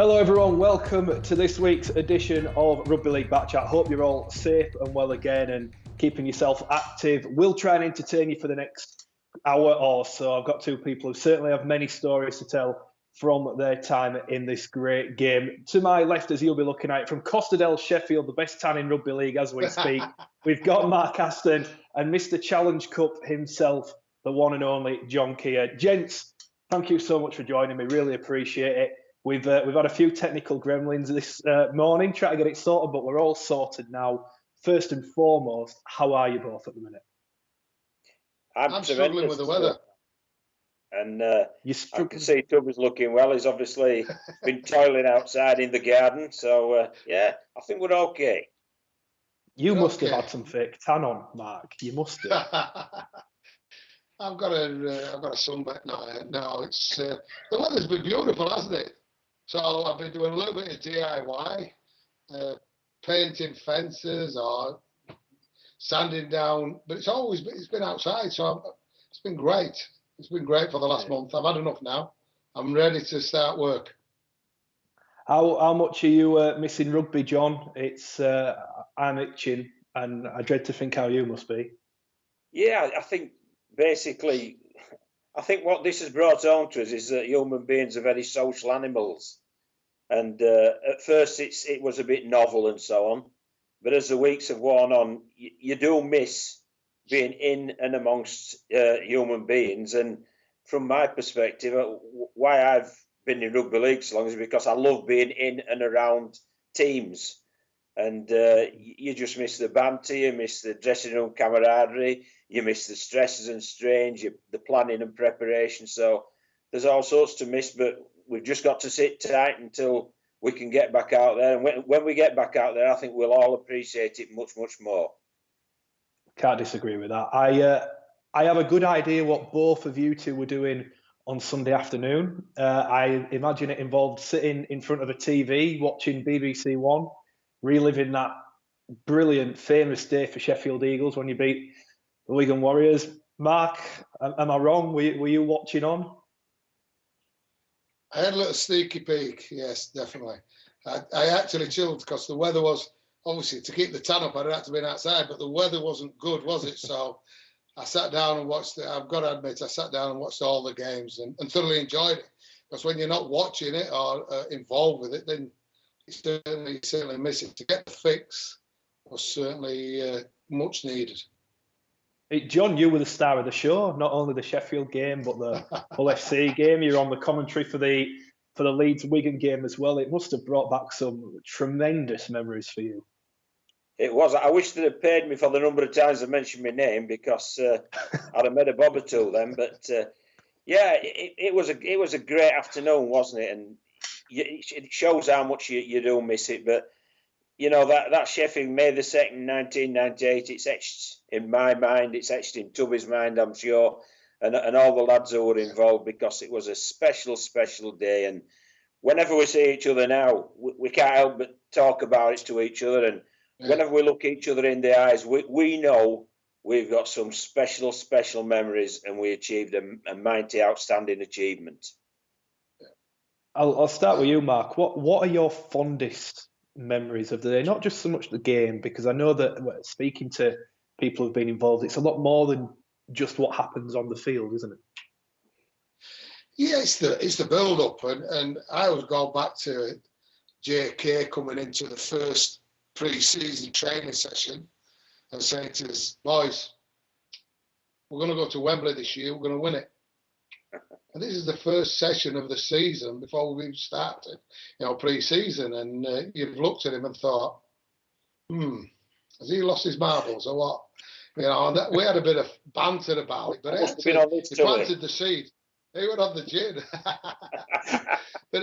Hello everyone, welcome to this week's edition of Rugby League Back Chat. Hope you're all safe and well again and keeping yourself active. We'll try and entertain you for the next hour or so. I've got two people who certainly have many stories to tell from their time in this great game. To my left, as you'll be looking at it, from Costa del Sheffield, the best tan in Rugby League as we speak, we've got Mark Aston and Mr. Challenge Cup himself, the one and only John Kear. Gents, thank you so much for joining me. Really appreciate it. We've had a few technical gremlins this morning, trying to get it sorted, but we're all sorted now. First and foremost, how are you both at the minute? I'm struggling with the weather. And I can see Tubby's looking well. He's obviously been toiling outside in the garden. So, yeah, I think we're okay. You must have had some fake tan on, Mark. You must have. I've got a sunback now. No, it's the weather's been beautiful, hasn't it? So I've been doing a little bit of DIY, painting fences or sanding down, but it's been outside, so it's been great. It's been great for the last month. I've had enough now. I'm ready to start work. How much are you missing rugby, John? I'm itching, and I dread to think how you must be. Yeah, I think basically, what this has brought home to us is that human beings are very social animals. And at first it was a bit novel and so on. But as the weeks have worn on, you do miss being in and amongst human beings. And from my perspective, why I've been in rugby league so long is because I love being in and around teams. And you just miss the banter, you miss the dressing room camaraderie, you miss the stresses and strains, the planning and preparation. So there's all sorts to miss, but we've just got to sit tight until we can get back out there. And when we get back out there, I think we'll all appreciate it much, much more. Can't disagree with that. I have a good idea what both of you two were doing on Sunday afternoon. I imagine it involved sitting in front of a TV, watching BBC One, reliving that brilliant, famous day for Sheffield Eagles when you beat the Wigan Warriors. Mark, am I wrong? Were you watching on? I had a little sneaky peek, yes, definitely. I actually chilled because the weather was, obviously, to keep the tan up, I'd have to be outside, but the weather wasn't good, was it? So I sat down and watched it. I've got to admit, I sat down and watched all the games and thoroughly enjoyed it. Because when you're not watching it or involved with it, then you certainly miss it. To get the fix was certainly much needed. John, you were the star of the show, not only the Sheffield game, but the Hull FC game. You're on the commentary for the Leeds Wigan game as well. It must have brought back some tremendous memories for you. It was. I wish they'd have paid me for the number of times I mentioned my name because I'd have made a bob or two then. But yeah, it was a great afternoon, wasn't it? And it shows how much you do miss it. But you know, that Sheffield, May the 2nd, 1998, it's etched in my mind, it's etched in Tubby's mind, I'm sure, and all the lads who were involved, because it was a special, special day. And whenever we see each other now, we can't help but talk about it to each other. And whenever we look each other in the eyes, we know we've got some special, special memories, and we achieved a mighty, outstanding achievement. I'll start with you, Mark. What are your fondest memories of the day? Not just so much the game, because I know that speaking to people who've been involved, it's a lot more than just what happens on the field, isn't it? Yeah, it's the build up, and I always go back to JK coming into the first pre-season training session and saying to us, boys, we're going to go to Wembley this year, we're going to win it. And this is the first session of the season before we've started, pre-season. And you've looked at him and thought, has he lost his marbles or what? And we had a bit of banter about it. But he planted the seed. He went on the gin. But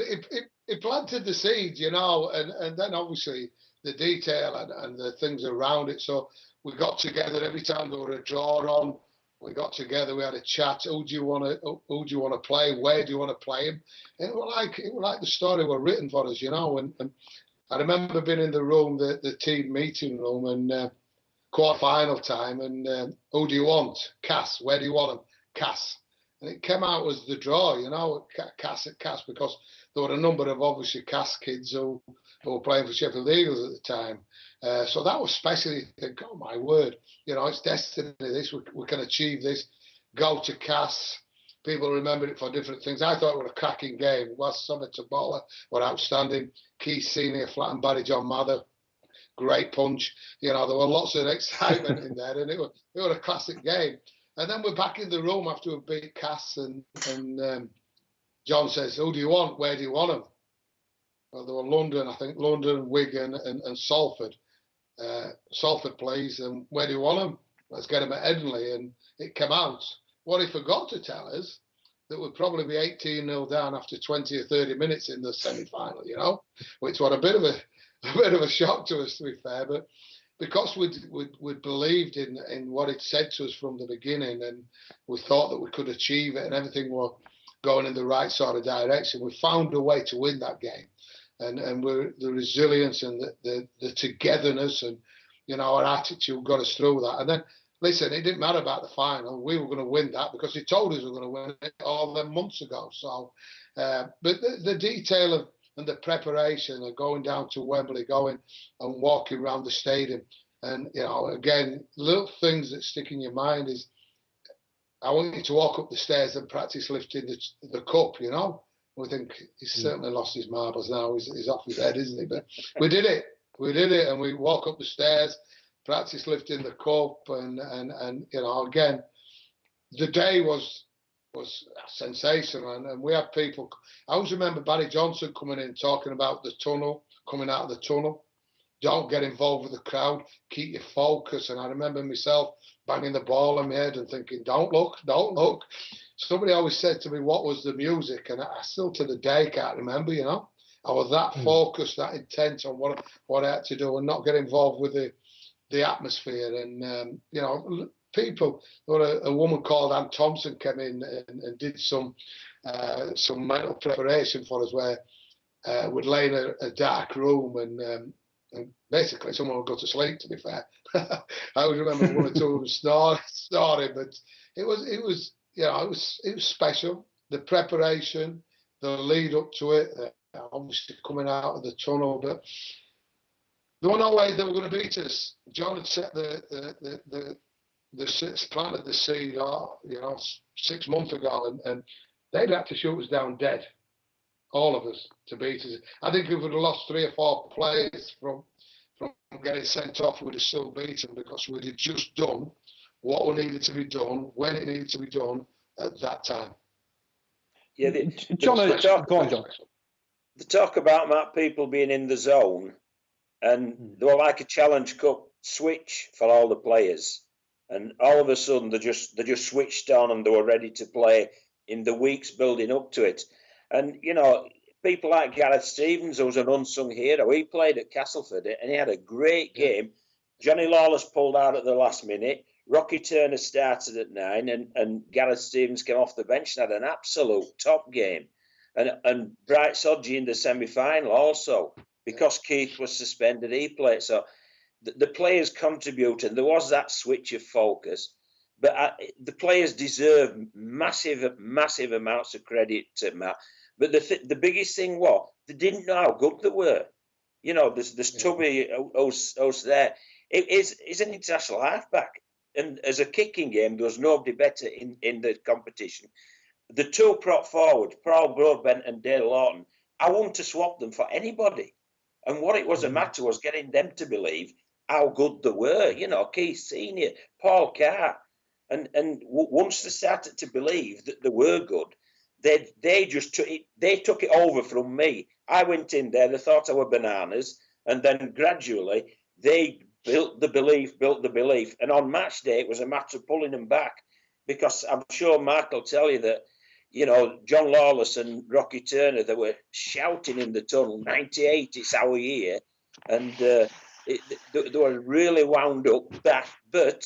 it planted the seed, and then obviously the detail and the things around it. So we got together every time there were a draw on. We got together, we had a chat. Who do you want to play? Where do you want to play him? And it was like the story were written for us, And I remember being in the room, the team meeting room, and quarter-final time. And who do you want? Cass. Where do you want him? Cass. And it came out as the draw, Cass at Cass, because there were a number of obviously cast kids who were playing for Sheffield Eagles at the time. So that was special. You think, oh my word, it's destiny. This we can achieve this. Go to Cass. People remember it for different things. I thought it was a cracking game. West Summit to Bowler were outstanding. Keith Senior, Flat and Barry John Mather, great punch. There were lots of excitement in there, and it was a classic game. And then we're back in the room after we beat Cass, and John says, "Who do you want? Where do you want them?" Well, there were London, Wigan, and Salford. Salford, please, and where do you want them? Let's get them at Headingley. And it came out. What he forgot to tell us, that we'd probably be 18-0 down after 20 or 30 minutes in the semi-final, which was a bit of a shock to us, to be fair. But because we'd believed in what it said to us from the beginning, and we thought that we could achieve it, and everything was going in the right sort of direction, we found a way to win that game. And the resilience and the togetherness and our attitude got us through that. And then, listen, it didn't matter about the final. We were going to win that because he told us we were going to win it all them months ago. So, but the detail and the preparation of going down to Wembley, going and walking around the stadium, and again, little things that stick in your mind is, I want you to walk up the stairs and practice lifting the cup. We think he's certainly lost his marbles now. He's off his head, isn't he? But we did it. And we walk up the stairs, practice lifting the cup, and again, the day was sensational. And we had people. I always remember Barry Johnson coming in talking about the tunnel, coming out of the tunnel. Don't get involved with the crowd. Keep your focus. And I remember myself banging the ball on my head and thinking, don't look. Somebody always said to me, what was the music? And I still to the day can't remember, I was that focused, that intent on what I had to do and not get involved with the atmosphere. And, people, there was a woman called Ann Thompson came in and did some mental preparation for us where we'd lay in a dark room and basically someone would go to sleep, to be fair. I always remember one or two of them snoring, but it was special. The preparation, the lead up to it, obviously coming out of the tunnel, but there was no way they were going to beat us. John had set planted the seed, 6 months ago, and they'd had to shoot us down dead, all of us, to beat us. I think if we'd have lost 3 or 4 players from getting sent off, we'd have still beaten because we'd have just done what needed to be done, when it needed to be done at that time. Yeah, John, go on, John. The talk about people being in the zone, and they were like a Challenge Cup switch for all the players, and all of a sudden they just switched on and they were ready to play in the weeks building up to it. And people like Gareth Stevens, who was an unsung hero, he played at Castleford and he had a great game. Johnny Lawless pulled out at the last minute. Rocky Turner started at 9 and Gareth Stevens came off the bench and had an absolute top game. And Bright Sodgy in the semi-final also, because Keith was suspended, he played. So the players contributed. There was that switch of focus. But the players deserve massive amounts of credit, Matt. But the biggest thing was they didn't know how good they were. There's Tubby who's there. He's an international halfback. And as a kicking game, there was nobody better in the competition. The 2 prop forwards, Paul Broadbent and Dale Lawton, I wouldn't have swapped them for anybody. And what it was a matter was getting them to believe how good they were. Keith Senior, Paul Carr. And once they started to believe that they were good, they just took it over from me. I went in there, they thought I were bananas, and then gradually they built the belief. And on match day, it was a matter of pulling them back, because I'm sure Mark will tell you that, John Lawless and Rocky Turner, they were shouting in the tunnel, 98, it's our year. And they were really wound up, but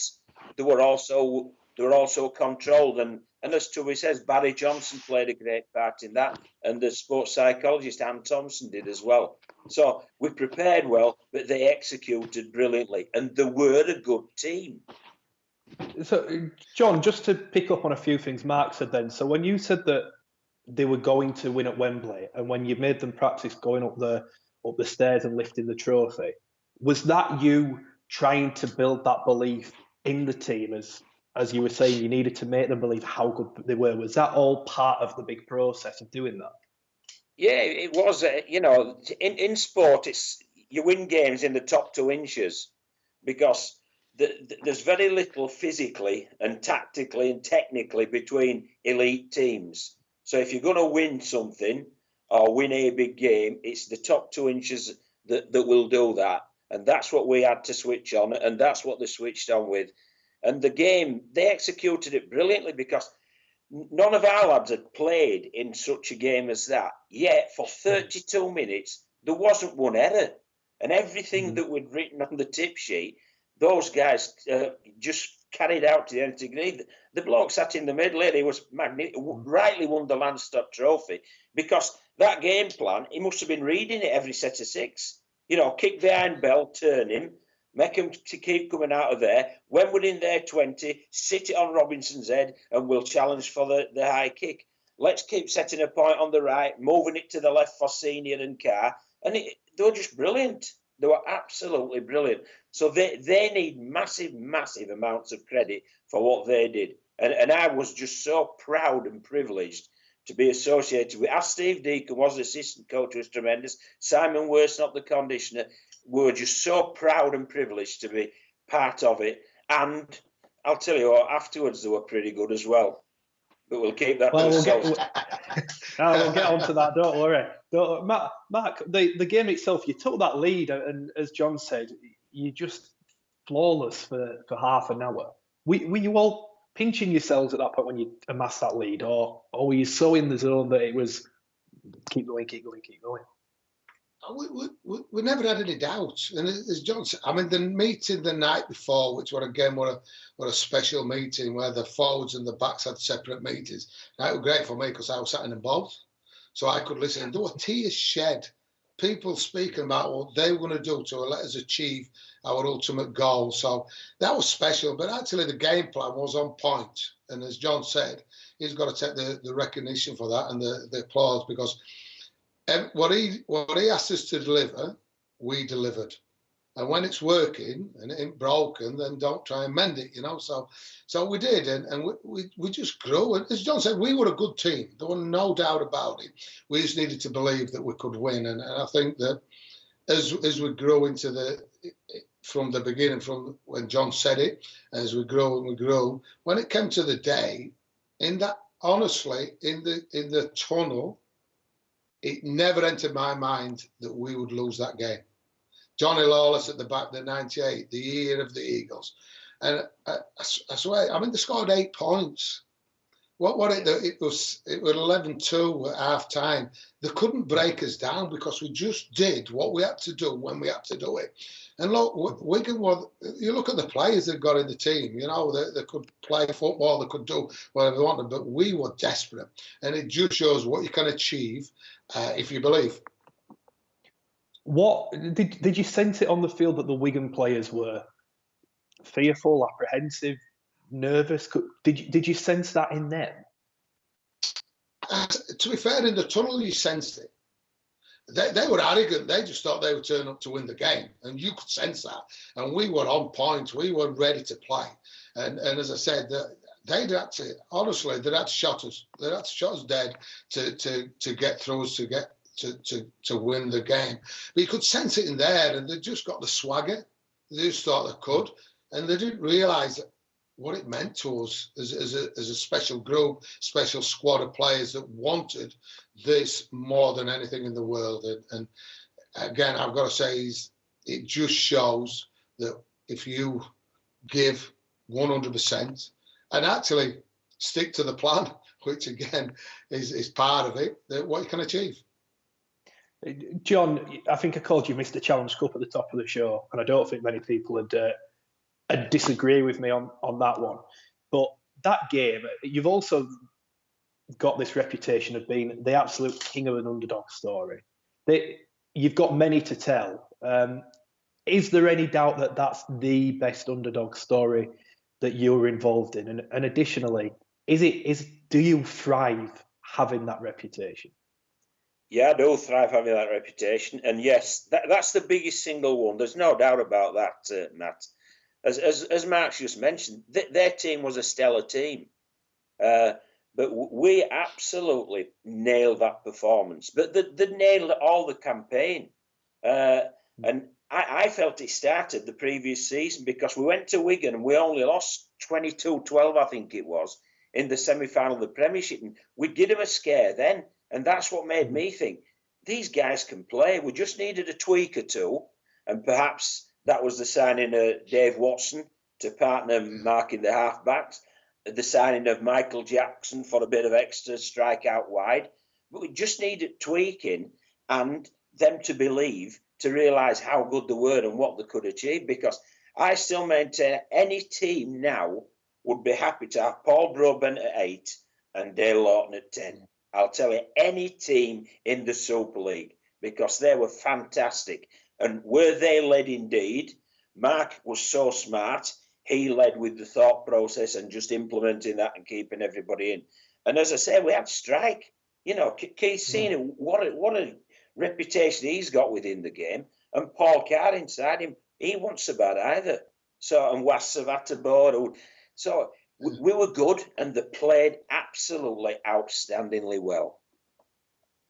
they were also controlled. And as Tubby says, Barry Johnson played a great part in that, and the sports psychologist Ann Thompson did as well. So we prepared well, but they executed brilliantly, and they were a good team. So, John, just to pick up on a few things Mark said then. So when you said that they were going to win at Wembley, and when you made them practice going up the stairs and lifting the trophy, was that you trying to build that belief in the team, as you were saying, you needed to make them believe how good they were? Was that all part of the big process of doing that? Yeah, it was. In sport, you win games in the top 2 inches because there's very little physically and tactically and technically between elite teams. So if you're going to win something or win a big game, it's the top 2 inches that will do that. And that's what we had to switch on, and that's what they switched on with. And the game, they executed it brilliantly because none of our lads had played in such a game as that. Yet for 32 minutes, there wasn't one error. And everything that we'd written on the tip sheet, those guys just carried out to the nth degree. The bloke sat in the middle here, he was magnificent, rightly won the Landstock Trophy, because that game plan, he must have been reading it every set of 6. Kick behind Bell, turn him, make him to keep coming out of there. When we're in their 20, sit it on Robinson's head and we'll challenge for the high kick. Let's keep setting a point on the right, moving it to the left for Senior and Carr. And they were just brilliant. They were absolutely brilliant. So they need massive, massive amounts of credit for what they did. And I was just so proud and privileged to be associated with. As Steve Deacon was the assistant coach, was tremendous. Simon Worsnop, the conditioner. We were just so proud and privileged to be part of it. And I'll tell you what, afterwards they were pretty good as well. But we'll keep that to ourselves. We'll get on to that, don't worry. Mark, the game itself, you took that lead, and as John said, you just flawless for half an hour. Were you all pinching yourselves at that point when you amassed that lead, or were you so in the zone that it was keep going? We never had any doubts. And as John said, the meeting the night before, which were again were a special meeting where the forwards and the backs had separate meetings. Now, it was great for me because I was sat in them both. So I could listen. And there were tears shed. People speaking about what they were going to do to let us achieve our ultimate goal. So that was special. But actually, the game plan was on point. And as John said, he's got to take the recognition for that and the applause, because what he asked us to deliver, we delivered. And when it's working and it ain't broken, then don't try and mend it, So we did, and we just grew. And as John said, we were a good team. There was no doubt about it. We just needed to believe that we could win. And I think that as we grow into from the beginning, from when John said it, as we grow and we grow, when it came to the day, honestly, in the tunnel, it never entered my mind that we would lose that game. Johnny Lawless at the back, the 98, the year of the Eagles. And I swear, they scored 8 points. It was 11-2 at half time. They couldn't break us down because we just did what we had to do when we had to do it. And look, Wigan you look at the players they've got in the team, they could play football, they could do whatever they wanted, but we were desperate. And it just shows what you can achieve if you believe. What did you sense it on the field that the Wigan players were fearful, apprehensive, nervous? Did you sense that in them? To be fair, in the tunnel you sensed it. They were arrogant. They just thought they would turn up to win the game, and you could sense that. And we were on point. We were ready to play. And as I said, they'd had to shot us. They'd had to shot us dead to get through us, to win the game. But you could sense it in there, and they just got the swagger. They just thought they could, and they didn't realise what it meant to us as a special group, special squad of players that wanted this more than anything in the world. And again, I've got to say, it just shows that if you give 100% and actually stick to the plan, which again is part of it, that what you can achieve. John, I think I called you Mr. Challenge Cup at the top of the show, and I don't think many people would disagree with me on that one. But that game, you've also got this reputation of being the absolute king of an underdog story. You've got many to tell. Is there any doubt that that's the best underdog story that you're involved in? And additionally, do you thrive having that reputation. Yeah, I do thrive having that reputation. And yes, that's the biggest single one. There's no doubt about that, Matt. As Mark's just mentioned, their team was a stellar team. But we absolutely nailed that performance. But they nailed all the campaign. And I felt it started the previous season because we went to Wigan and we only lost 22-12, I think it was, in the semi-final of the Premiership. And we did them a scare then. And that's what made me think, these guys can play. We just needed a tweak or two. And perhaps that was the signing of Dave Watson to partner marking the half-backs, the signing of Michael Jackson for a bit of extra strike out wide. But we just needed tweaking and them to believe, to realise how good they were and what they could achieve. Because I still maintain any team now would be happy to have Paul Broadbent at 8 and Dale Lawton at 10. I'll tell you, any team in the Super League, because they were fantastic. And were they led indeed? Mark was so smart. He led with the thought process and just implementing that and keeping everybody in. And as I say, we had strike. You know, Keith Senior, what a reputation he's got within the game. And Paul Carr inside him, he wasn't so bad either. So, and Was Savata. So we were good and they played absolutely outstandingly well.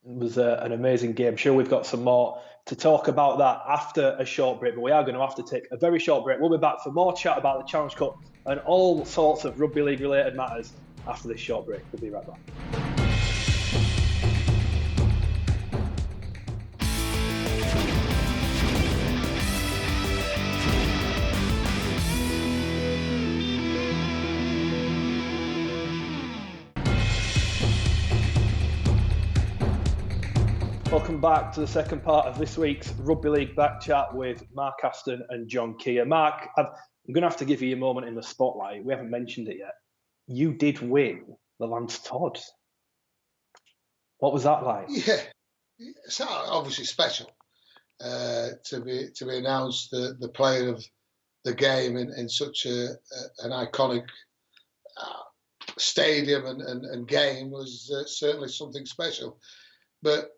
It was an amazing game. I'm sure we've got some more to talk about that after a short break, but we are going to have to take a very short break. We'll be back for more chat about the Challenge Cup and all sorts of rugby league related matters after this short break. We'll be right back. Welcome back to the second part of this week's Rugby League Back Chat with Mark Aston and John Kear. Mark, I'm going to have to give you a moment in the spotlight. We haven't mentioned it yet. You did win the Lance Todd. What was that like? Yeah, it's obviously special to be announced the player of the game in such an iconic stadium and game was certainly something special. But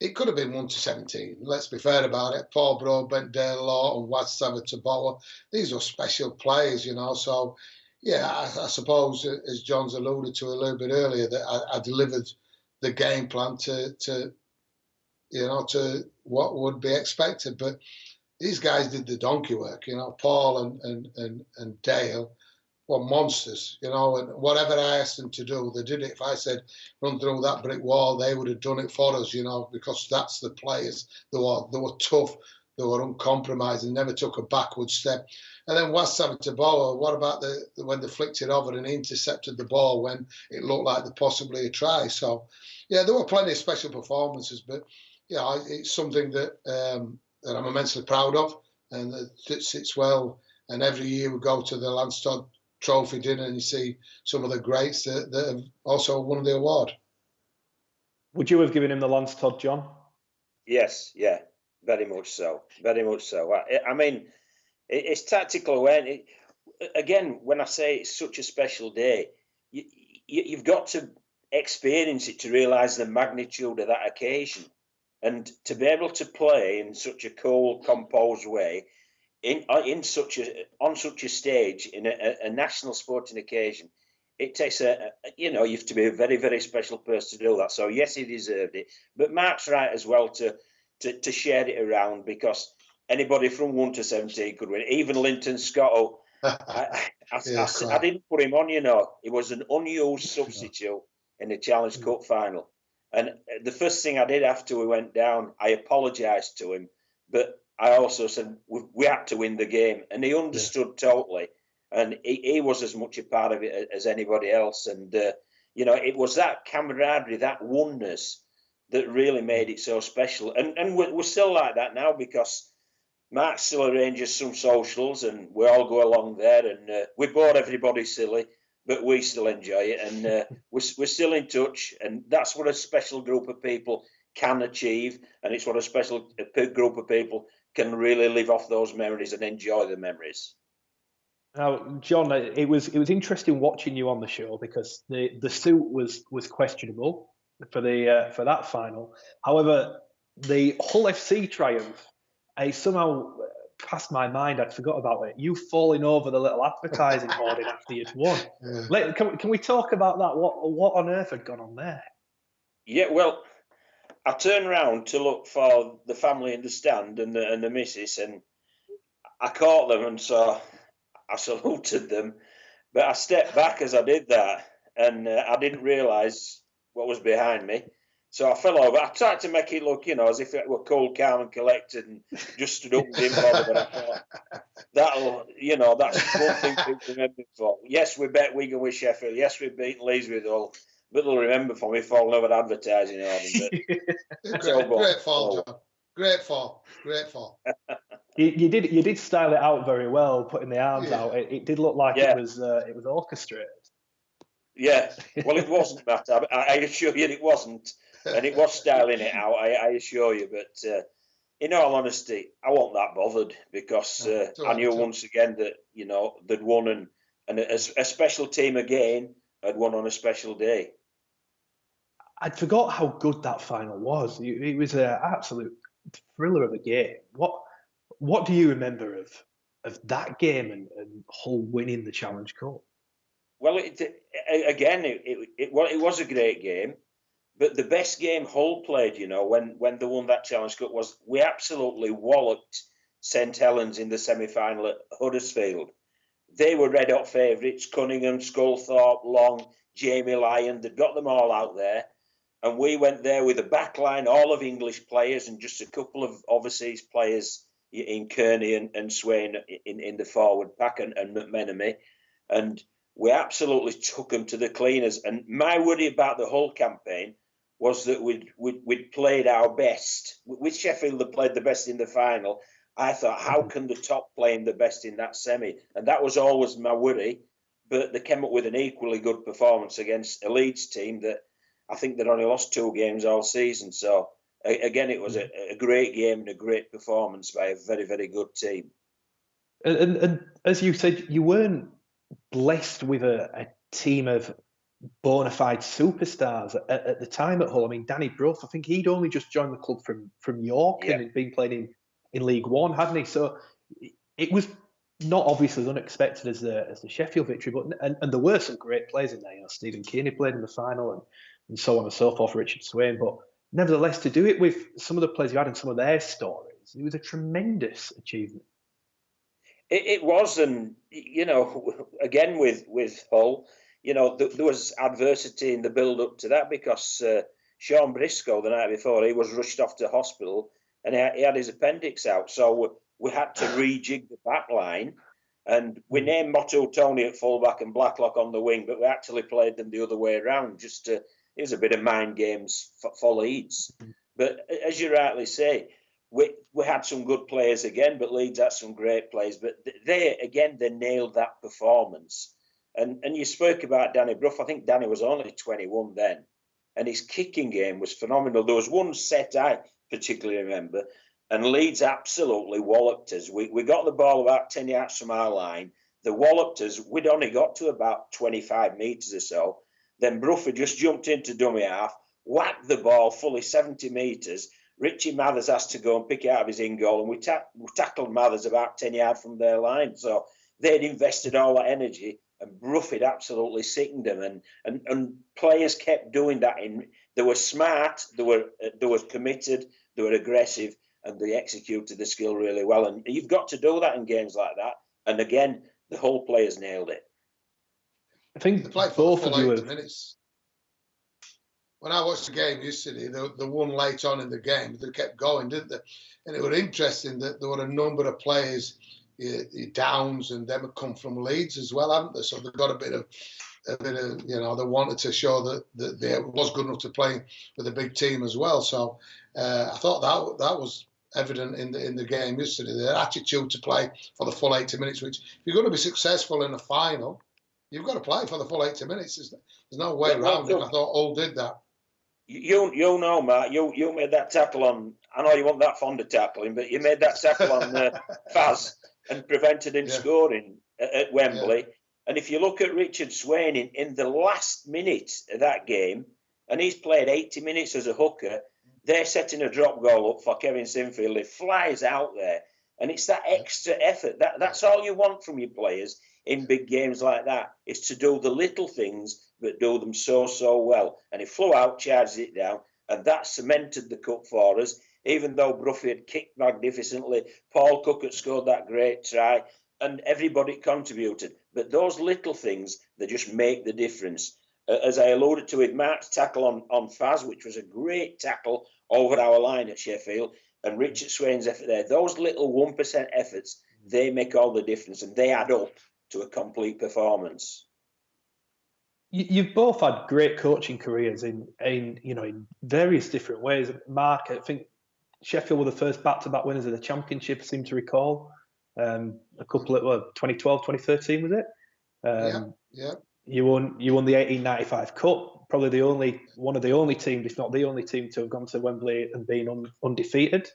it could have been 1-17. Let's be fair about it. Paul Broadbent, Dale Lawton, Was Savata. These were special players, you know. So, yeah, I suppose, as John's alluded to a little bit earlier, that I delivered the game plan to what would be expected. But these guys did the donkey work, you know. Paul and Dale were monsters, you know, and whatever I asked them to do, they did it. If I said run through that brick wall, they would have done it for us, you know, because that's the players. They were tough, they were uncompromising, never took a backward step. And then Was Savata, what about when they flicked it over and intercepted the ball when it looked like possibly a try? So, yeah, there were plenty of special performances, but yeah, it's something that I'm immensely proud of, and that sits well. And every year we go to the Lance Todd Trophy dinner and you see some of the greats that have also won the award. Would you have given him the Lance Todd, John? Yes, yeah, very much so. Very much so. I mean, it's tactical awareness. Again, when I say it's such a special day, you've got to experience it to realise the magnitude of that occasion. And to be able to play in such a cool, composed way, on such a stage in a national sporting occasion, it takes you have to be a very, very special person to do that. So yes, he deserved it. But Mark's right as well to share it around, because anybody from 1-17 could win. Even Linton Scott. I didn't put him on. You know, he was an unused substitute in the Challenge Cup final. And the first thing I did after we went down, I apologised to him, but I also said we had to win the game, and he understood totally, and he was as much a part of it as anybody else. And it was that camaraderie, that oneness, that really made it so special. And we're still like that now, because Mark still arranges some socials, and we all go along there, and we bore everybody silly, but we still enjoy it, and we're still in touch, and that's what a special group of people can achieve, and it's what a special group of people can really live off those memories and enjoy the memories. Now, John, it was interesting watching you on the show, because the suit was questionable. for that final. However, the Hull FC triumph, I somehow passed my mind. I'd forgot about it. You falling over the little advertising hoarding after you'd won. Yeah. Can we talk about that? What on earth had gone on there? Yeah, well, I turned round to look for the family in the stand and the missus, and I caught them, and so I saluted them. But I stepped back as I did that, and I didn't realise what was behind me. So I fell over. I tried to make it look, as if it were cool, calm, and collected, and just stood up and didn't bother. But I thought, that's one thing people remember for. Yes, we bet Wigan with Sheffield. Yes, we beat Leeds with Hull. But they'll remember for me falling over advertising hoarding. But Great fall, John. Great fall. You did style it out very well, putting the arms out. It did look like it was orchestrated. Yeah, well, it wasn't, Matt. I assure you it wasn't. And it was styling it out, I assure you. But in all honesty, I wasn't that bothered because I knew once again that, they'd won and a special team again had won on a special day. I'd forgot how good that final was. It was an absolute thriller of a game. What do you remember of that game and Hull winning the Challenge Cup? Well, it was a great game, but the best game Hull played, when they won that Challenge Cup was we absolutely walloped St Helens in the semi-final at Huddersfield. They were red-hot favourites, Cunningham, Sculthorpe, Long, Jamie Lyon, they'd got them all out there. And we went there with a backline, all of English players and just a couple of overseas players in Kearney and Swain in the forward pack and McMenemy. And we absolutely took them to the cleaners. And my worry about the whole campaign was that we'd played our best. With Sheffield, they played the best in the final. I thought, how can the top play the best in that semi? And that was always my worry. But they came up with an equally good performance against a Leeds team that I think they'd only lost 2 games all season. So, again, it was a great game and a great performance by a very, very good team. And as you said, you weren't blessed with a team of bona fide superstars at the time at Hull. I mean, Danny Brough, I think he'd only just joined the club from York and had been playing in League One, hadn't he? So it was not obviously as unexpected as the Sheffield victory, but and there were some great players in there. Stephen Kearney played in the final and so on and so forth, Richard Swain. But nevertheless, to do it with some of the players you had and some of their stories, it was a tremendous achievement. It was, and again with Hull, there was adversity in the build-up to that because Sean Briscoe the night before he was rushed off to hospital and he had his appendix out, so we had to rejig the back line, and we named Motto Tony at fullback and Blacklock on the wing, but we actually played them the other way around. It was a bit of mind games for Leeds, but as you rightly say. We had some good players again, but Leeds had some great players. But they nailed that performance. And you spoke about Danny Brough. I think Danny was only 21 then. And his kicking game was phenomenal. There was one set I particularly remember, and Leeds absolutely walloped us. We got the ball about 10 yards from our line. They walloped us. We'd only got to about 25 metres or so. Then Brough had just jumped into dummy half, whacked the ball fully 70 metres. Richie Mathers has to go and pick it out of his in goal, and we tackled Mathers about 10 yards from their line. So they'd invested all that energy, and Brough had absolutely sickened them. And players kept doing that. They were smart, they were committed, they were aggressive, and they executed the skill really well. And you've got to do that in games like that. And again, the whole players nailed it. I think both of you have. Minutes. When I watched the game yesterday, the one late on in the game, they kept going, didn't they? And it was interesting that there were a number of players, Downs and them had come from Leeds as well, haven't they? So they've got a bit of, they wanted to show that they was good enough to play with a big team as well. So I thought that was evident in the game yesterday. Their attitude to play for the full 80 minutes, which if you're going to be successful in a final, you've got to play for the full 80 minutes. There's no way around it. I thought all did that. You know, Mark, you made that tackle on. I know you weren't that fond of tackling, but you made that tackle on Faz and prevented him scoring at Wembley. Yeah. And if you look at Richard Swain in the last minute of that game, and he's played 80 minutes as a hooker. They're setting a drop goal up for Kevin Sinfield. He flies out there, and it's that extra effort. That's all you want from your players in big games like that, is to do the little things, but do them so well. And he flew out, charged it down, and that cemented the cup for us. Even though Bruffy had kicked magnificently, Paul Cook had scored that great try, and everybody contributed. But those little things, they just make the difference. As I alluded to with Mark's tackle on Faz, which was a great tackle over our line at Sheffield, and Richard Swain's effort there, those little 1% efforts, they make all the difference, and they add up to a complete performance. You've both had great coaching careers in various different ways. Mark, I think Sheffield were the first back-to-back winners of the Championship, I seem to recall. A couple of 2012, 2013, was it? Yeah. You won the 1895 Cup, probably one of the only teams, if not the only team, to have gone to Wembley and been undefeated.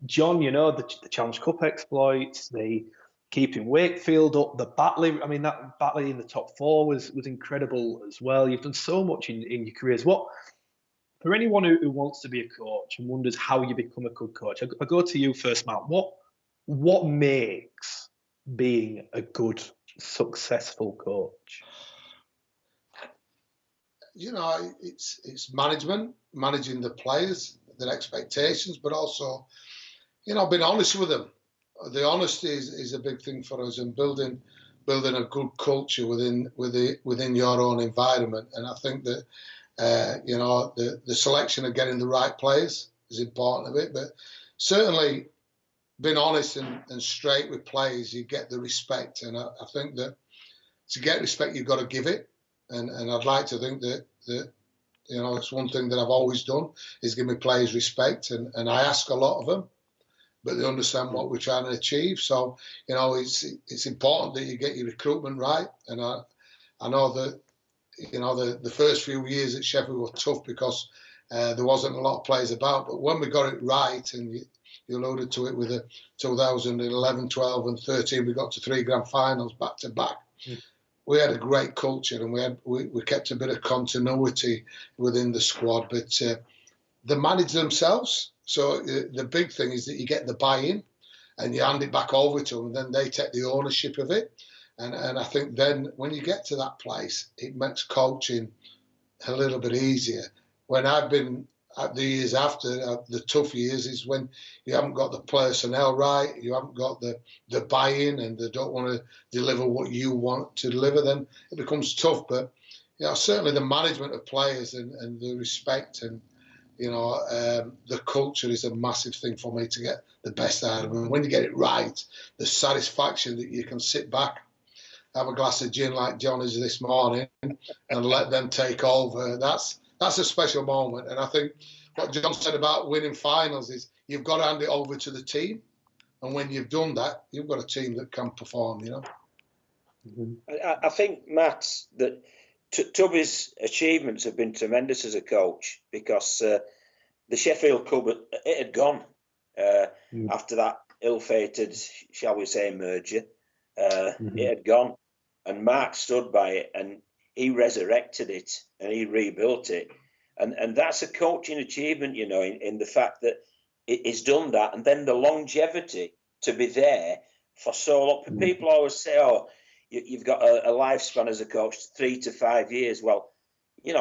John, the Challenge Cup exploits, the keeping Wakefield up, the battling. I mean, that battling in the top four was incredible as well. You've done so much in your careers. For anyone who wants to be a coach and wonders how you become a good coach, I go to you first, Mark. What makes being a good, successful coach? It's managing the players, their expectations, but also, being honest with them. The honesty is a big thing for us, and building a good culture within your own environment. And I think that the selection of getting the right players is important of it, but certainly being honest and straight with players, you get the respect. And I think that to get respect, you've got to give it. And I'd like to think that it's one thing that I've always done, is give my players respect. And I ask a lot of them, but they understand what we're trying to achieve. So, it's important that you get your recruitment right. And I know that, the first few years at Sheffield were tough because there wasn't a lot of players about. But when we got it right, and you alluded to it with the 2011, 12 and 13, we got to 3 grand finals back to back. We had a great culture, and we kept a bit of continuity within the squad. But they manage themselves. So the big thing is that you get the buy-in and you hand it back over to them, and then they take the ownership of it. And I think then when you get to that place, it makes coaching a little bit easier. When I've been at the years after, the tough years, is when you haven't got the personnel right, you haven't got the buy-in, and they don't want to deliver what you want to deliver, then it becomes tough. But certainly the management of players and the respect and the culture is a massive thing for me to get the best out of them. And when you get it right, the satisfaction that you can sit back, have a glass of gin like John is this morning, and let them take over. That's a special moment. And I think what John said about winning finals is you've got to hand it over to the team. And when you've done that, you've got a team that can perform, I think, Matt, that Tubby's achievements have been tremendous as a coach, because the Sheffield Club, it had gone after that ill-fated, shall we say, merger. It had gone, and Mark stood by it, and he resurrected it, and he rebuilt it. And that's a coaching achievement, in the fact that it's done that, and then the longevity to be there for so long. People always say, you've got a lifespan as a coach, 3 to 5 years. Well,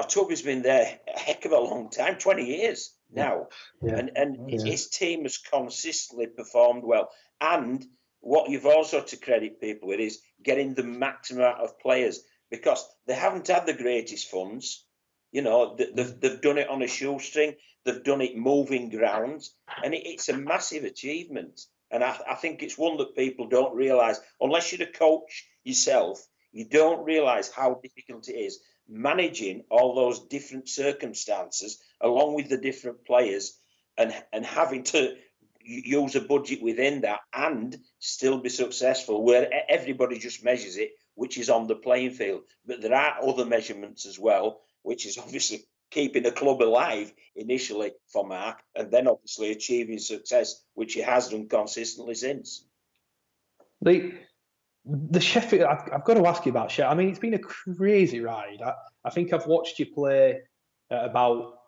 Tubby's been there a heck of a long time, 20 years now. Yeah. And his team has consistently performed well. And what you've also to credit people with is getting the maximum out of players, because they haven't had the greatest funds. They've done it on a shoestring. They've done it moving grounds. And it's a massive achievement. And I think it's one that people don't realise. Unless you're a coach yourself, you don't realise how difficult it is managing all those different circumstances along with the different players, and having to use a budget within that and still be successful, where everybody just measures it, which is on the playing field. But there are other measurements as well, which is obviously keeping the club alive initially for Mark, and then obviously achieving success, which he has done consistently since. The Sheffield, I've got to ask you about Sheffield. I mean, it's been a crazy ride. I think I've watched you play at about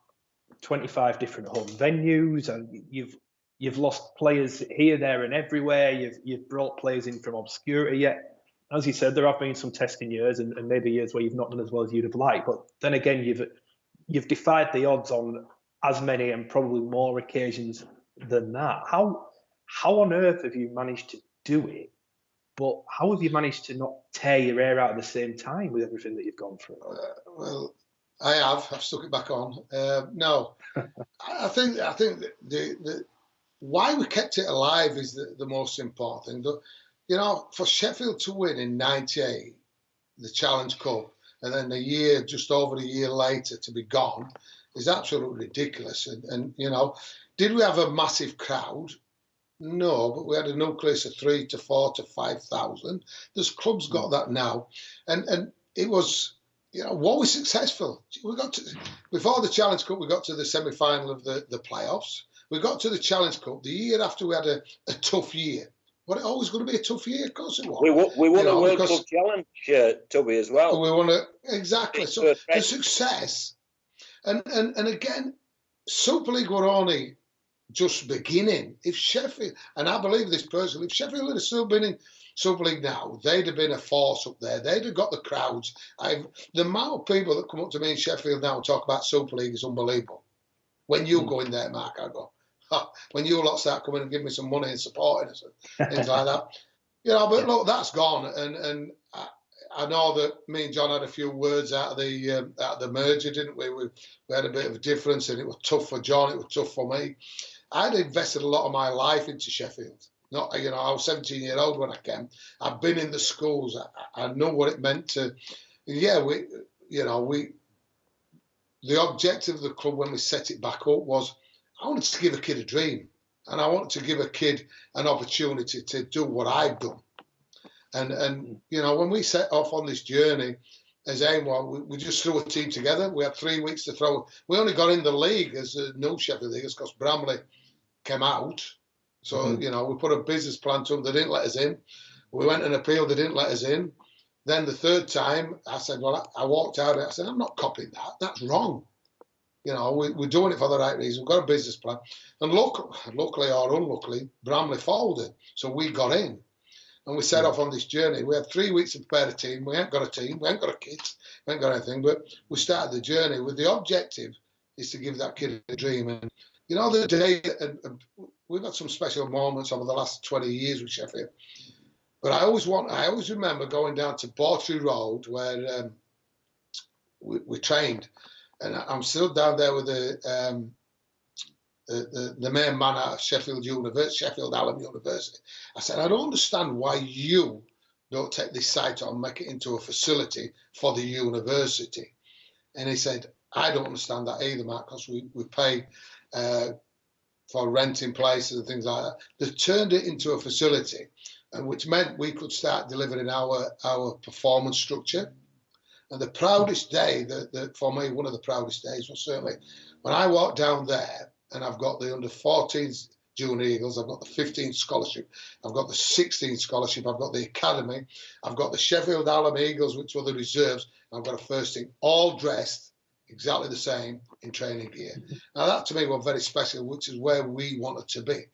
25 different home venues, and you've lost players here, there, and everywhere. You've brought players in from obscurity. Yet, as you said, there have been some testing years, and maybe years where you've not done as well as you'd have liked. But then again, you've defied the odds on as many and probably more occasions than that. How on earth have you managed to do it? But how have you managed to not tear your hair out at the same time with everything that you've gone through? Well, I've stuck it back on. No, I think the why we kept it alive is the most important thing. You know, for Sheffield to win in '98 the Challenge Cup, and then just over a year later to be gone, is absolutely ridiculous. And you know, did we have a massive crowd? No, but we had a nucleus of 3,000 to 4,000 to 5,000. There's clubs got that now, and it was, you know, what was successful. We got to, before the Challenge Cup, we got to the semi-final of the playoffs. We got to the Challenge Cup the year after we had a tough year. But it always going to be a tough year, of course it was. We won a World Club Challenge, Tubby, as well. We won exactly. So the success, and again, Super League were only just beginning. If Sheffield, and I believe this personally, if Sheffield had still been in Super League now, they'd have been a force up there. They'd have got the crowds. The amount of people that come up to me in Sheffield now and talk about Super League is unbelievable. When you go in there, Mark, I go, when you lot start coming and give me some money and supporting us and things like that. You know, but look, that's gone. And I know that me and John had a few words out of the merger, didn't we? We had a bit of a difference, and it was tough for John. It was tough for me. I'd invested a lot of my life into Sheffield. Not, you know, I was 17 years old when I came. I've been in the schools. I know what it meant to. Yeah, the objective of the club when we set it back up was I wanted to give a kid a dream, and I wanted to give a kid an opportunity to do what I'd done. And you know, when we set off on this journey as aim, we just threw a team together. We had 3 weeks to throw. We only got in the league as a new Sheffield Eagles because Bramley came out. So, you know, we put a business plan to them. They didn't let us in. We went and appealed. They didn't let us in. Then the third time, I said, well, I walked out. I said, I'm not copying that. That's wrong. You know, we're doing it for the right reason. We've got a business plan. And luckily or unluckily, Bramley folded. So we got in. And we set off on this journey. We had 3 weeks to prepare a team. We ain't got a team. We ain't got a kit. We ain't got anything. But we started the journey with the objective is to give that kid a dream. And, you know, the day, and we've had some special moments over the last 20 years with Sheffield. But I always remember going down to Bawtry Road where we trained. And I'm still down there with the main man out of Sheffield Hallam University. I said, I don't understand why you don't take this site on and make it into a facility for the university. And he said, I don't understand that either, Mark, because we pay for renting places and things like that. They turned it into a facility, and which meant we could start delivering our performance structure. And the proudest day, that for me, one of the proudest days was certainly when I walked down there, and I've got the under-14s Junior Eagles, I've got the 15 scholarship, I've got the 16 scholarship, I've got the academy, I've got the Sheffield Hallam Eagles, which were the reserves, and I've got a first team, all dressed exactly the same in training gear. Now that to me was very special, which is where we wanted to be.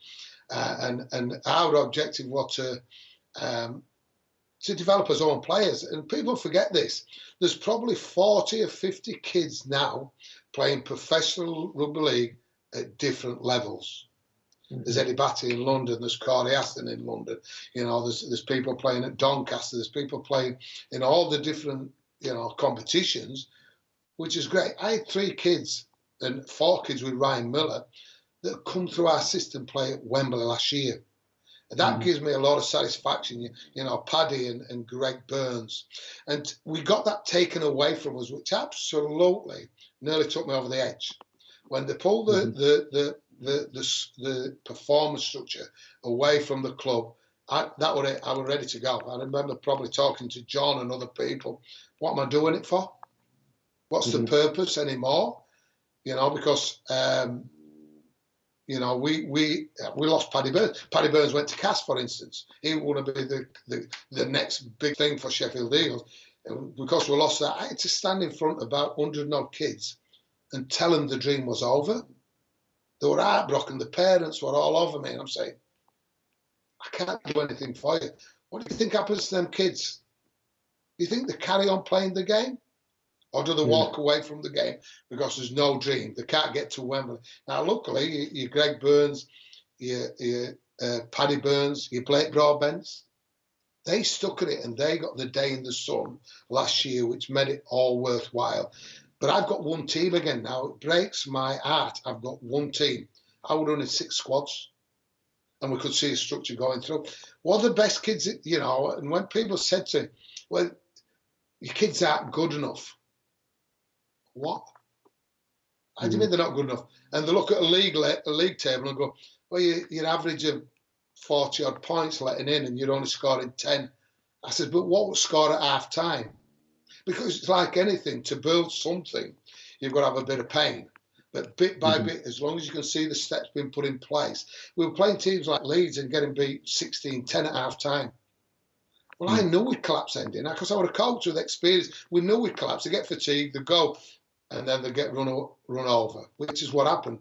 And our objective was to develop our own players. And people forget this. There's probably 40 or 50 kids now playing professional rugby league at different levels. There's Eddie Batty in London, there's Mark Aston in London, you know, there's people playing at Doncaster, there's people playing in all the different, you know, competitions, which is great. I had 3 kids and 4 kids with Ryan Miller that come through our system play at Wembley last year. And that gives me a lot of satisfaction, you know, Paddy and Greg Burns. And we got that taken away from us, which absolutely nearly took me over the edge. When they pulled the performance structure away from the club, I was ready to go. I remember probably talking to John and other people, what am I doing it for? What's the purpose anymore? You know, because you know, we lost Paddy Burns. Paddy Burns went to Cass, for instance. He would have been the next big thing for Sheffield Eagles. And because we lost that, I had to stand in front of about 100 odd kids and tell them the dream was over. They were heartbroken. The parents were all over me. And I'm saying, I can't do anything for you. What do you think happens to them kids? Do you think they carry on playing the game? Or do they walk away from the game because there's no dream? They can't get to Wembley. Now, luckily, you Greg Burns, you Paddy Burns, you Blake Broadbents, they stuck at it and they got the day in the sun last year, which made it all worthwhile. But I've got one team again now. It breaks my heart. I've got one team. I would run in 6 squads and we could see a structure going through. What are the best kids, you know, and when people said to me, well, your kids aren't good enough. What? How do you mean they're not good enough? And they look at a league table and go, well, you're average of 40 odd points letting in and you're only scoring 10. I said, but what would score at half time? Because it's like anything, to build something, you've got to have a bit of pain. But bit by bit, as long as you can see the steps being put in place. We were playing teams like Leeds and getting beat 16-10 at half time. Well, I knew we'd collapse ending because I was a coach with experience. We knew we'd collapse. They get fatigued, they go, and then they get run over, which is what happened.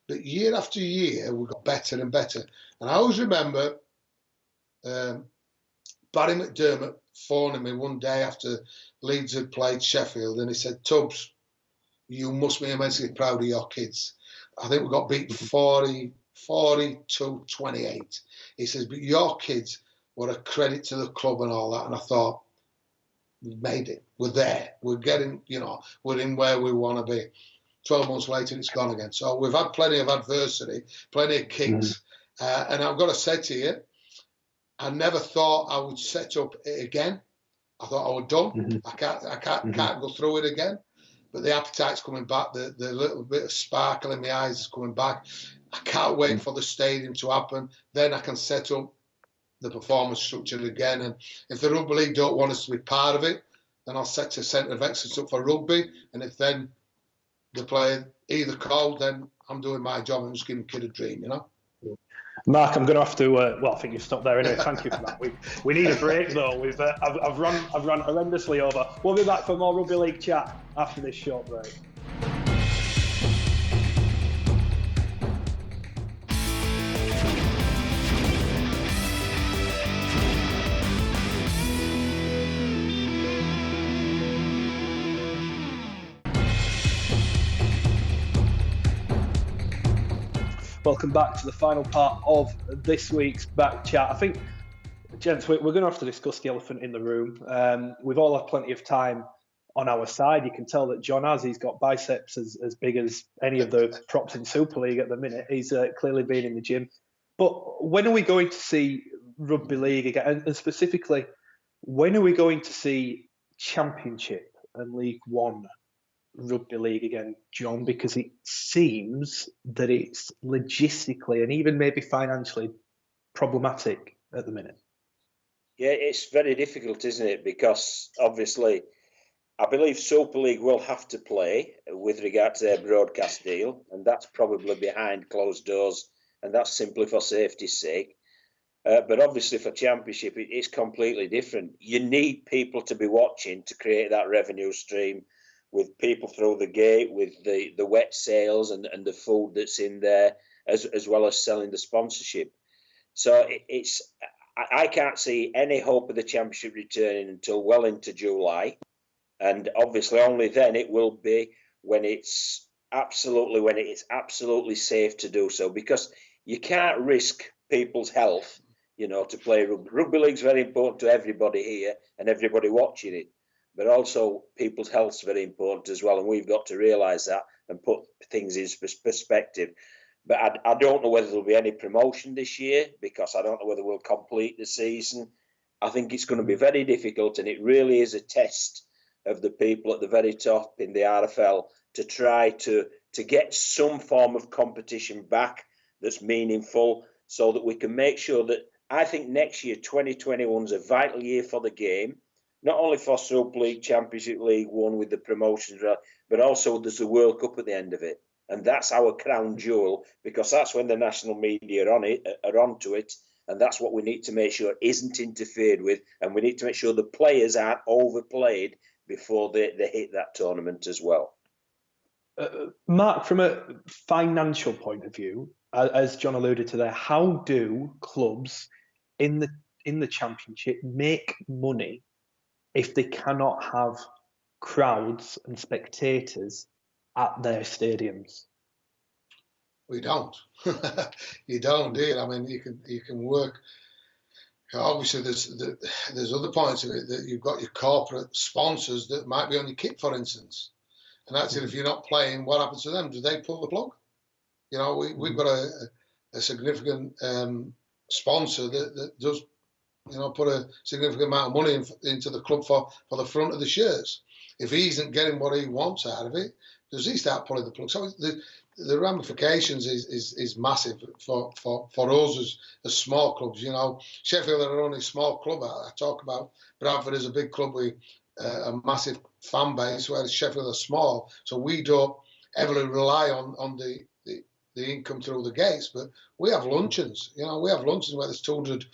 But year after year, we got better and better. And I always remember Barry McDermott phoning me one day after Leeds had played Sheffield, and he said, Tubbs, you must be immensely proud of your kids. I think we got beat 40-28. He says, but your kids were a credit to the club and all that. And I thought, we made it. We're there. We're getting, you know, we're in where we want to be. 12 months later, it's gone again. So we've had plenty of adversity, plenty of kicks. And I've got to say to you, I never thought I would set up it again. I thought I was done. I can't go through it again. But the appetite's coming back. The little bit of sparkle in my eyes is coming back. I can't wait for the stadium to happen. Then I can set up the performance structure again. And if the Rugby League don't want us to be part of it, then I'll set a centre of excellence up for rugby. And if then they're playing either call, then I'm doing my job and just giving a kid a dream, you know? Mark, I'm going to have to. Well, I think you've stopped there anyway. Thank you for that. We need a break though. I've run horrendously over. We'll be back for more Rugby League chat after this short break. Welcome back to the final part of this week's back chat. I think, gents, we're going to have to discuss the elephant in the room. We've all had plenty of time on our side. You can tell that John has. He's got biceps as big as any of the props in Super League at the minute. He's clearly been in the gym. But when are we going to see Rugby League again? And specifically, when are we going to see Championship and League One Rugby League again, John? Because it seems that it's logistically and even maybe financially problematic at the minute. Yeah, it's very difficult, isn't it? Because obviously, I believe Super League will have to play with regard to their broadcast deal, and that's probably behind closed doors, and that's simply for safety's sake. But obviously for Championship, it's completely different. You need people to be watching to create that revenue stream, with people through the gate, with the wet sales and the food that's in there, as well as selling the sponsorship. So I can't see any hope of the Championship returning until well into July. And obviously only then it will be when it's absolutely safe to do so, because you can't risk people's health, you know, to play rugby. Rugby League's very important to everybody here and everybody watching it. But also people's health's very important as well, and we've got to realise that and put things in perspective. But I don't know whether there'll be any promotion this year, because I don't know whether we'll complete the season. I think it's going to be very difficult, and it really is a test of the people at the very top in the RFL to try to get some form of competition back that's meaningful, so that we can make sure that, I think next year, 2021, is a vital year for the game. Not only for Super League, Championship, League One with the promotions, but also there's the World Cup at the end of it. And that's our crown jewel, because that's when the national media are onto it. And that's what we need to make sure isn't interfered with. And we need to make sure the players aren't overplayed before they hit that tournament as well. Mark, from a financial point of view, as John alluded to there, how do clubs in the Championship make money if they cannot have crowds and spectators at their stadiums? We don't. You don't, do you? I mean, you can work. Obviously, there's other points of it, that you've got your corporate sponsors that might be on your kit, for instance. And that's it. If you're not playing, what happens to them? Do they pull the plug? You know, we've got a significant sponsor that does, you know, put a significant amount of money into the club for the front of the shirts. If he isn't getting what he wants out of it, does he start pulling the plug? So the ramifications is massive for us as small clubs. You know, Sheffield are only a small club. I talk about Bradford as a big club with a massive fan base, whereas Sheffield are small. So we don't heavily rely on the income through the gates. But we have luncheons. You know, we have luncheons where there's 200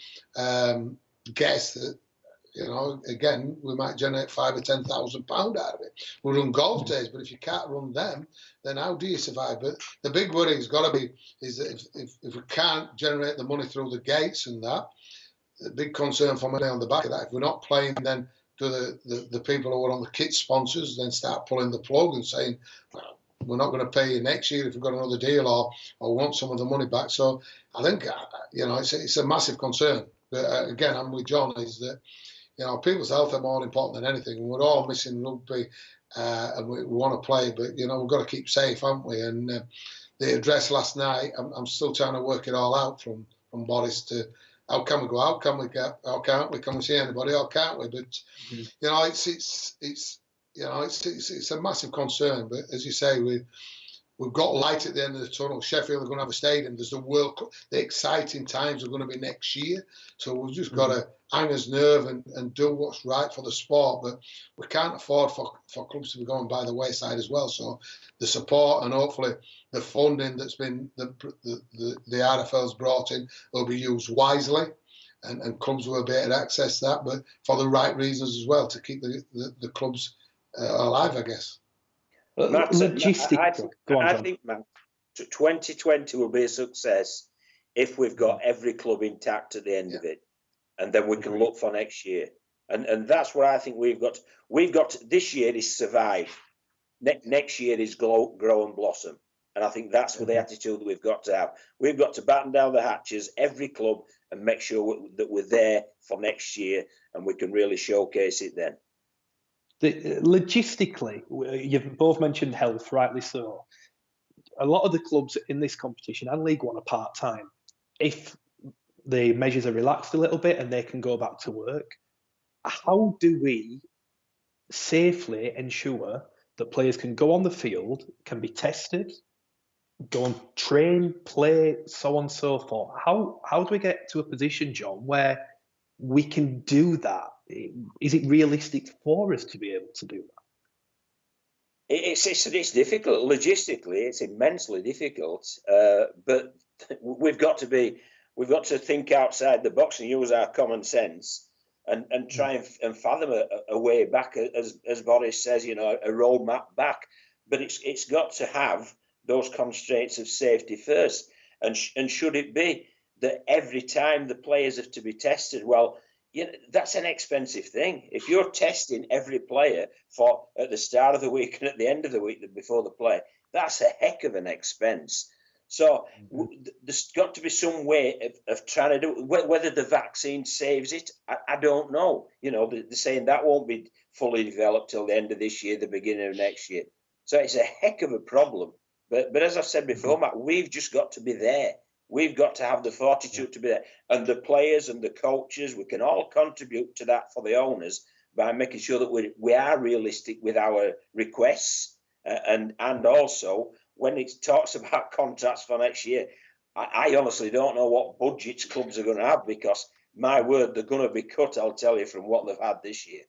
guests that, you know, again, we might generate £5,000 or £10,000 out of it. We run golf days, but if you can't run them, then how do you survive? But the big worry has got to be is that if we can't generate the money through the gates and that, the big concern for me on the back of that, if we're not playing, then do the people who are on the kit sponsors then start pulling the plug and saying, well, we're not going to pay you next year if we've got another deal, or want some of the money back. So I think, you know, it's a massive concern. But again, I'm with John, is that, you know, people's health are more important than anything. And we're all missing rugby, and we want to play, but, you know, we've got to keep safe, haven't we? And the address last night, I'm still trying to work it all out from Boris to how can we go out? How can't we? Can we see anybody? How can't we? But you know, it's a massive concern. But as you say, we've got light at the end of the tunnel. Sheffield are going to have a stadium. There's the World Cup. The exciting times are going to be next year. So we've just got to hang us nerve and do what's right for the sport. But we can't afford for clubs to be going by the wayside as well. So the support and hopefully the funding that's been the RFL's brought in will be used wisely, and clubs will be able to access that, but for the right reasons as well, to keep the clubs alive, I guess. Matt, I on, think, Matt, 2020 will be a success if we've got every club intact at the end of it, and then we can look for next year. And that's what I think we've got. This year is survive. Next year is grow and blossom. And I think that's the attitude that we've got to have. We've got to batten down the hatches, every club, and make sure that we're there for next year, and we can really showcase it then. Logistically, you've both mentioned health, rightly so. A lot of the clubs in this competition and League One are part-time. If the measures are relaxed a little bit and they can go back to work, how do we safely ensure that players can go on the field, can be tested, go and train, play, so on and so forth? How do we get to a position, John, where we can do that? Is it realistic for us to be able to do that? It's difficult. Logistically, it's immensely difficult. But we've got to think outside the box and use our common sense and try and fathom a way back, as Boris says, you know, a roadmap back. But it's got to have those constraints of safety first. And should it be that every time the players have to be tested, well, you know, that's an expensive thing. If you're testing every player for at the start of the week and at the end of the week before the play, that's a heck of an expense. So there's got to be some way of trying to do it. Whether the vaccine saves it, I don't know. You know, they're saying that won't be fully developed till the end of this year, the beginning of next year. So it's a heck of a problem. But as I said before, Matt, we've just got to be there. We've got to have the fortitude to be there. And the players and the coaches, we can all contribute to that for the owners by making sure that we are realistic with our requests. And also, when it talks about contracts for next year, I honestly don't know what budgets clubs are going to have, because, my word, they're going to be cut, I'll tell you, from what they've had this year.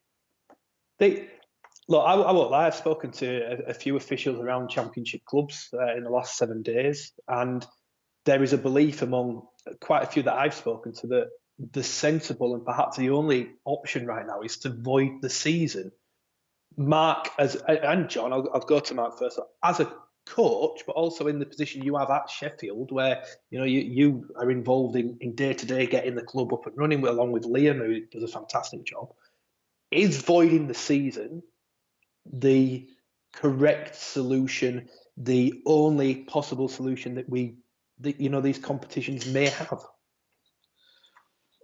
Look, I won't lie, I've spoken to a few officials around Championship clubs in the last 7 days, and there is a belief among quite a few that I've spoken to that the sensible and perhaps the only option right now is to void the season Mark, and John, I'll go to Mark first. As a coach, but also in the position you have at Sheffield, where you are involved in day-to-day getting the club up and running, along with Liam, who does a fantastic job. Is voiding the season the correct solution, the only possible solution that these competitions may have?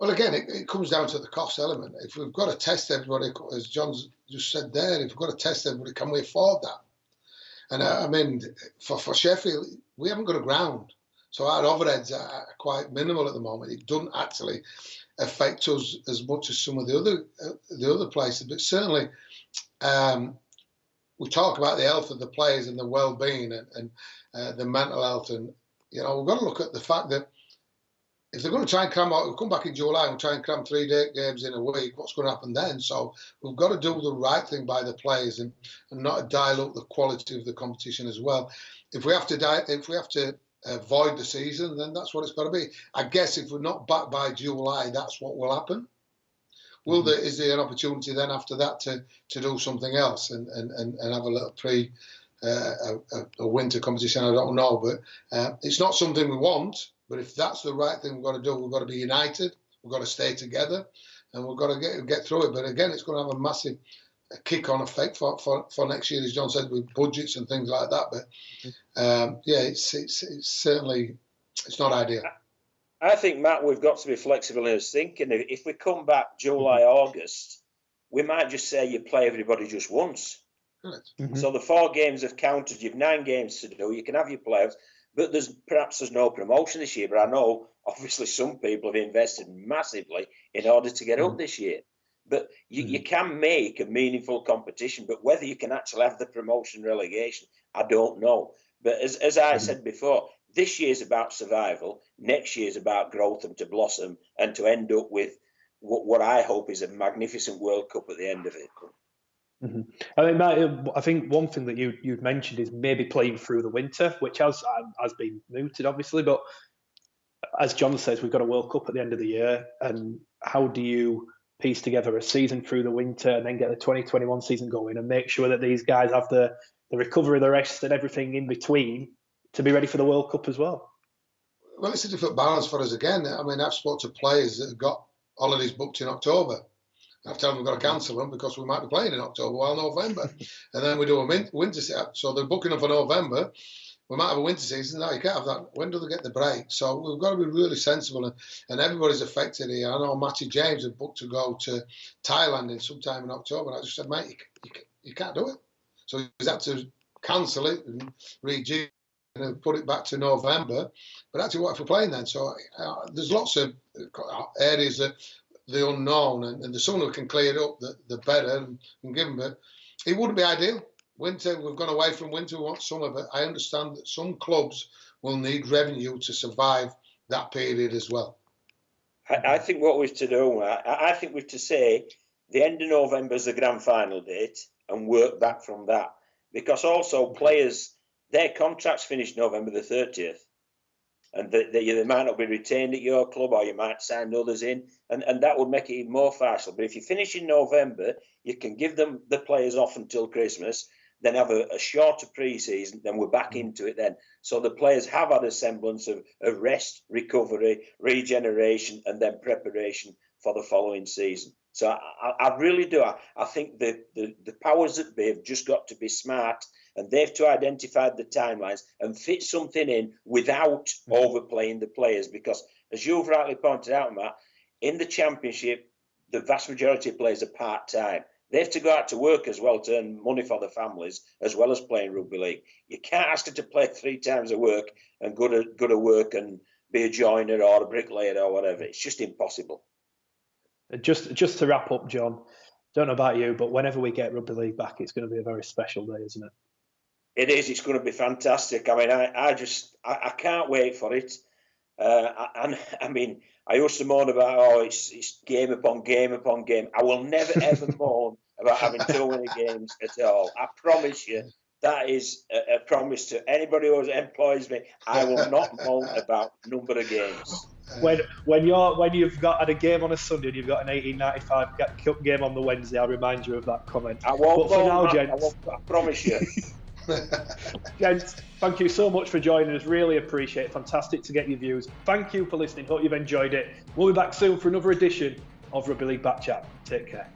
Well, again, it comes down to the cost element. If we've got to test everybody, as John's just said there, if we've got to test everybody, can we afford that? And I mean, for Sheffield, we haven't got a ground. So our overheads are quite minimal at the moment. It doesn't actually affect us as much as some of the other places. But certainly, we talk about the health of the players and the well-being and the mental health. And, we've got to look at the fact that if they're going to try and cram out, we'll come back in July and try and cram 3 games in a week, what's going to happen then? So we've got to do the right thing by the players and not dial up the quality of the competition as well. If we have to void the season, then that's what it's got to be. I guess if we're not back by July, that's what will happen. Is there an opportunity then after that to do something else and have a little a winter competition? I don't know, but it's not something we want. But if that's the right thing we've got to do, we've got to be united. We've got to stay together, and we've got to get through it. But again, it's going to have a massive kick-on effect for next year, as John said, with budgets and things like that. But it's certainly not ideal. I think, Matt, we've got to be flexible in our thinking. If we come back July, August, we might just say you play everybody just once. Right. So the 4 games have counted. You've 9 games to do. You can have your playoffs. But there's no promotion this year. But I know, obviously, some people have invested massively in order to get up this year. But you can make a meaningful competition. But whether you can actually have the promotion relegation, I don't know. But as I said before, this year's about survival. Next year's about growth and to blossom and to end up with what I hope is a magnificent World Cup at the end of it. I mean, Matt, I think one thing that you'd mentioned is maybe playing through the winter, which has been mooted, obviously. But as John says, we've got a World Cup at the end of the year. And how do you piece together a season through the winter and then get the 2021 season going and make sure that these guys have the recovery, the rest and everything in between to be ready for the World Cup as well? Well, it's a different balance for us again. I mean, I've spoken to players that have got holidays booked in October. I've told them we've got to cancel them because we might be playing in October while November. And then we do a winter set. So they're booking them for November. We might have a winter season. No, you can't have that. When do they get the break? So we've got to be really sensible. And everybody's affected here. I know Matty James had booked to go to Thailand in sometime in October. And I just said, mate, you can't do it. So he's had to cancel it and rejig and put it back to November. But actually, what if we're playing then? So there's lots of areas that the unknown, and the sooner we can clear it up, the better, and give them. But it wouldn't be ideal. Winter, we've gone away from winter, we want summer, but I understand that some clubs will need revenue to survive that period as well. I think what we've to do, I think we've to say the end of November is the grand final date and work back from that. Because also players, their contracts finish November the 30th. And they might not be retained at your club, or you might sign others in, and that would make it even more facile. But if you finish in November, you can give them the players off until Christmas, then have a shorter pre-season, then we're back into it then. So the players have had a semblance of rest, recovery, regeneration, and then preparation for the following season. So I really do. I think the powers that be have just got to be smart, and they've to identify the timelines and fit something in without overplaying the players. Because, as you've rightly pointed out, Matt, in the Championship, the vast majority of players are part-time. They have to go out to work as well to earn money for their families, as well as playing rugby league. You can't ask them to play 3 times a work and go to work and be a joiner or a bricklayer or whatever. It's just impossible. Just to wrap up, John, don't know about you, but whenever we get rugby league back, it's going to be a very special day, isn't it? It is. It's going to be fantastic. I mean, I can't wait for it. I mean, I used to moan about, it's game upon game upon game. I will never, ever moan about having too many games at all. I promise you, that is a promise to anybody who employs me. I will not moan about number of games. When you've had a game on a Sunday and you've got an 1895 Cup game on the Wednesday, I'll remind you of that comment. I won't. But for now, gents, I promise you. Gents, thank you so much for joining us. Really appreciate it. Fantastic to get your views. Thank you for listening. Hope you've enjoyed it. We'll be back soon for another edition of Rugby League Back Chat. Take care.